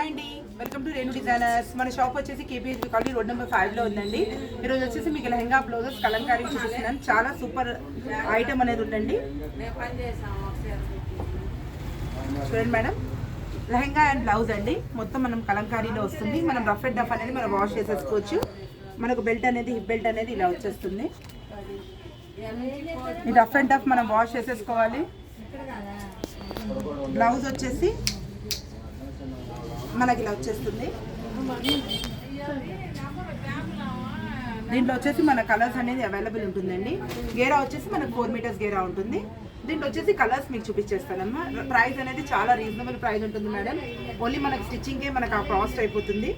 Hi అండి, welcome to Renu designers. మన shop వచ్చేసి కేపీహెచ్బీ కాలనీ రోడ్ నెంబర్ 5లో ఉందండి. ఈరోజు వచ్చేసి మీకు లెహంగా బ్లౌజెస్ కలంకారీ చూపిస్తున్నాను. చాలా సూపర్ ఐటమ్ అనేది ఉందండి. చూడండి మేడం, లెహంగా అండ్ బ్లౌజ్ అండి. మొత్తం మనం కలంకారీలో వస్తుంది. మనం రఫ్ అండ్ డఫ్ అనేది మనం వాష్ చేసేసుకోవచ్చు. మనకు బెల్ట్ అనేది హిప్ బెల్ట్ అనేది ఇలా వచ్చేస్తుంది. ఈ రఫ్ అండ్ డఫ్ మనం వాష్ చేసేసుకోవాలి. బ్లౌజ్ వచ్చేసి మనకి ఇలా వచ్చేస్తుంది. దీంట్లో వచ్చేసి మన కలర్స్ అనేది అవైలబుల్ ఉంటుందండి. గేరా వచ్చేసి మనకు 4 మీటర్స్ గేరా ఉంటుంది. దీంట్లో వచ్చేసి కలర్స్ మీకు చూపించేస్తానమ్మా. ప్రైస్ అనేది చాలా రీజనబుల్ ప్రైస్ ఉంటుంది మేడం. ఓన్లీ మనకు స్టిచ్చింగ్కే మనకు ఆ కాస్ట్ అయిపోతుంది.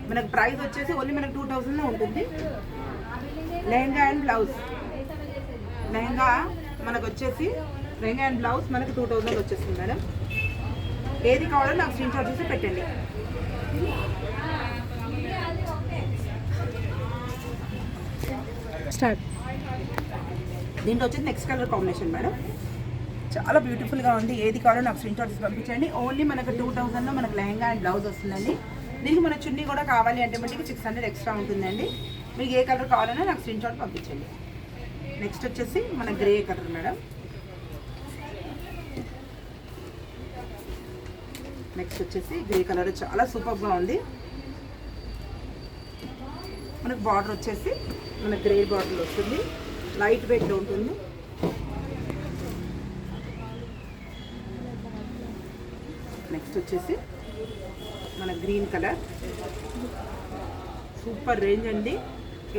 మనకు ప్రైస్ వచ్చేసి ఓన్లీ మనకు 2000లో ఉంటుంది. లెహంగా అండ్ బ్లౌజ్, లెహంగా మనకు వచ్చేసి లెహంగా అండ్ బ్లౌజ్ మనకు 2000 వచ్చేస్తుంది మేడం. ఏది కావాలో నాకు స్క్రీన్ షాట్ చేసి పెట్టండి. స్టార్ట్. దీంట్లో వచ్చేసి నెక్స్ట్ కలర్ కాంబినేషన్ మేడం, చాలా బ్యూటిఫుల్గా ఉంది. ఏది కావాలో నాకు స్క్రీన్ షాట్ చేసి పంపించండి. ఓన్లీ మనకు 2000లో మనకు లెహంగా అండ్ బ్లౌజ్ వస్తుందండి. దీనికి మన చున్నీ కూడా కావాలి అంటే మనకి 600 ఎక్స్ట్రా ఉంటుందండి. మీకు ఏ కలర్ కావాలన్నా నాకు స్క్రీన్ షాట్ పంపించండి. నెక్స్ట్ వచ్చేసి మన గ్రే కలర్ మేడం. నెక్స్ట్ వచ్చేసి గ్రే కలర్, చాలా సూపర్గా ఉంది. మనకు బార్డర్ వచ్చేసి మన గ్రే బార్డర్ వస్తుంది. లైట్ వెయిట్లో ఉంటుంది. నెక్స్ట్ వచ్చేసి మన గ్రీన్ కలర్, సూపర్ రేంజ్ అండి.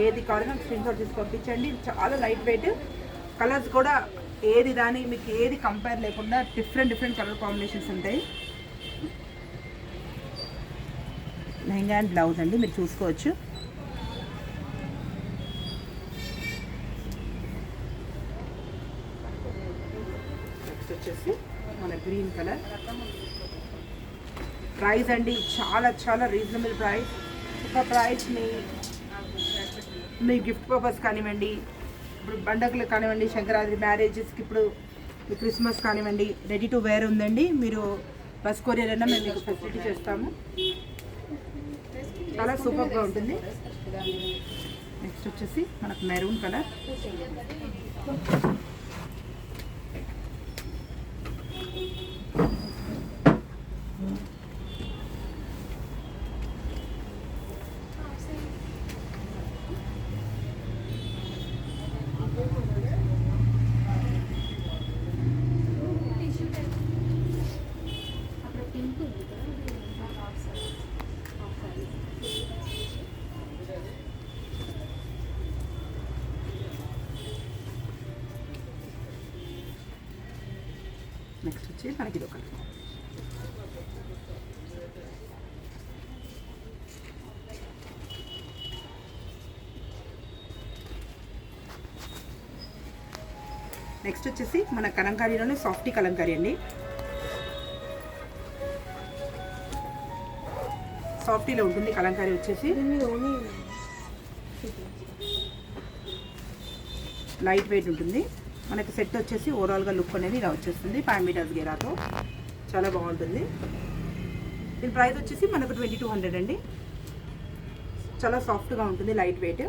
ఏది కావాలో నాకు స్క్రీన్ షాట్ చేసి పంపించండి. చాలా లైట్ వెయిట్, కలర్స్ కూడా ఏది దాని మీకు ఏది కంపేర్ లేకుండా డిఫరెంట్ కలర్ కాంబినేషన్స్ ఉంటాయి. లెహంగా అండ్ బ్లౌజ్ అండి, మీరు చూసుకోవచ్చు. నెక్స్ట్ వచ్చేసి మన గ్రీన్ కలర్. ప్రైస్ అండి చాలా రీజనబుల్ ప్రైస్. ఒక ప్రైస్ మీ గిఫ్ట్ పర్పస్ కానివ్వండి, ఇప్పుడు పండగలకు కానివ్వండి, సంక్రాంతి మ్యారేజెస్కి, ఇప్పుడు క్రిస్మస్ కానివ్వండి, రెడీ టు వేర్ ఉందండి. మీరు బస్ కొరియర్ అయినా మేము మీకు ఫెసిలిటీ చేస్తాము. చాలా సూపర్గా ఉంటుంది. నెక్స్ట్ వచ్చేసి మనకు మెరూన్ కలర్. నెక్స్ట్ వచ్చి మనకి ఇది ఒక నెక్స్ట్ వచ్చేసి మన కలంకారీలోనే సాఫ్టీ కలంకారీ అండి. సాఫ్టీలో ఉంటుంది కలంకారీ వచ్చేసి. లైట్ వెయిట్ ఉంటుంది. మనకి సెట్ వచ్చేసి ఓవరాల్గా లుక్ అనేది ఇలా వచ్చేస్తుంది. 5 మీటర్స్ గేరాతో చాలా బాగుంటుంది. దీని ప్రైస్ వచ్చేసి మనకు 2200 అండి. చాలా సాఫ్ట్గా ఉంటుంది, లైట్ వెయిట్.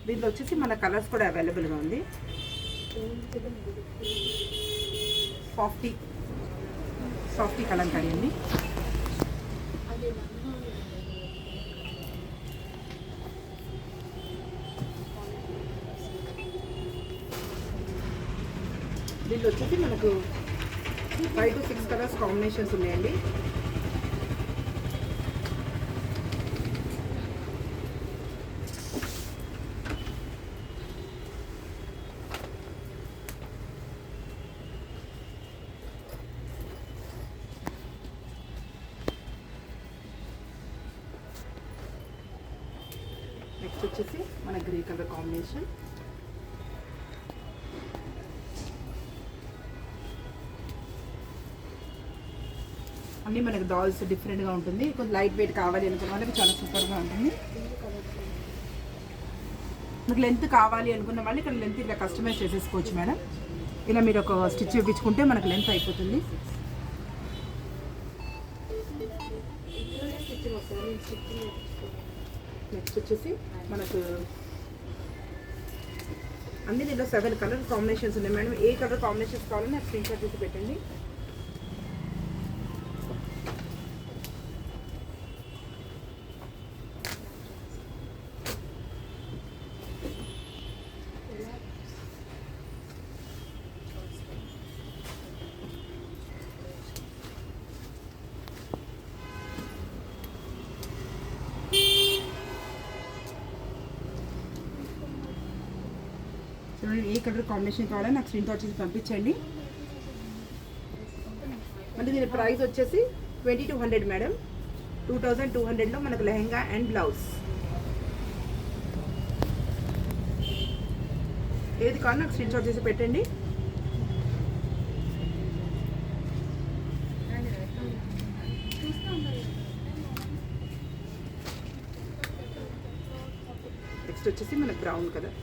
దీంట్లో వచ్చేసి మన కలర్స్ కూడా అవైలబుల్గా ఉంది. సాఫ్టీ కలంకారీ అండి. దీంట్లో వచ్చేసి మనకు 5 to 6 కలర్స్ కాంబినేషన్స్ ఉన్నాయండి. నెక్స్ట్ వచ్చేసి మన గ్రే కలర్ కాంబినేషన్. అన్నీ మనకు డాల్స్ డిఫరెంట్గా ఉంటుంది. కొంచెం లైట్ వెయిట్ కావాలి అనుకున్న వాళ్ళకి చాలా సూపర్గా ఉంటుంది. మీకు లెంత్ కావాలి అనుకున్న వాళ్ళు ఇక్కడ లెంత్ ఇలా కస్టమైజ్ చేసేసుకోవచ్చు మేడం. ఇలా మీరు ఒక స్టిచ్ వేయించుకుంటే మనకు లెంత్ అయిపోతుంది. నెక్స్ట్ వచ్చేసి మనకు అన్ని దీంట్లో 7 కలర్ కాంబినేషన్స్ ఉన్నాయి మేడం. ఏ కలర్ కాంబినేషన్స్ కావాలో నాకు స్క్రీన్ షాట్ తీసి పెట్టండి. ఏ కలర్ కాంబినేషన్ కావాలో నాకు స్క్రీన్ షాట్ చేసి పంపించండి. అంటే దీని ప్రైస్ వచ్చేసి 2200 మేడం. 2200లో మనకు లెహంగా అండ్ బ్లౌజ్. ఏది కావాలో నాకు స్క్రీన్ షాట్ చేసి పెట్టండి. నెక్స్ట్ వచ్చేసి మనకు బ్రౌన్ కలర్.